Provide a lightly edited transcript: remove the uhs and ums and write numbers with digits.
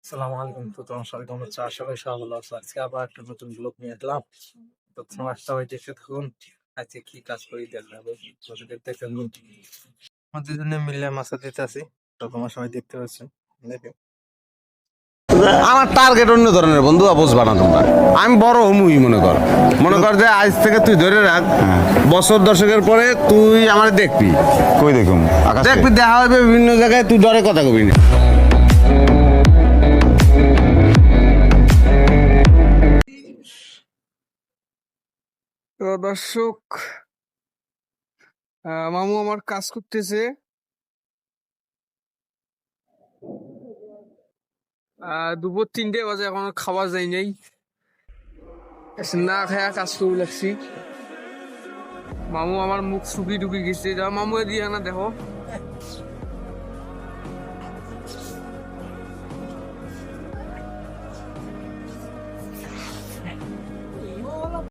আসসালামু আলাইকুম। তো তোমার সবাই কেমন আছো? আশা করি সবাই ভালো আছো। আজকে আবার একটা নতুন ব্লগ নিয়ে এলাম। তো তোমার সবাই দেখতে থাকুন। আজকে কি কাজ করি দেখাবো। তো দেখতে থাকুন। আমরা দুজনে মিলে মাছা দিতে আছি। তো তোমার সবাই দেখতে পাচ্ছ। দেখো। আমার টার্গেট অন্য ধরনের বন্ধু বুঝবা না তোমরা। আমি বড় হমুই মনে কর যে আজ থেকে তুই ধরে রাখ, বছর দশকের পরে তুই আমার দেখবি। কই দেখুম আকাশ দেখবি দেখা হবে বিভিন্ন জায়গায়, তুই ডরে কথা কবি না। তো দর্শক, মামু আমার কাজ করতেছে। দুপুর 3টে বাজে, এখনো খাওয়া যায় নাই। না খায়া কাজ করে লাগছি। মামু আমার মুখ শুকিয়ে টুকি গেছে। যা মামু দিয়ে না দেখো।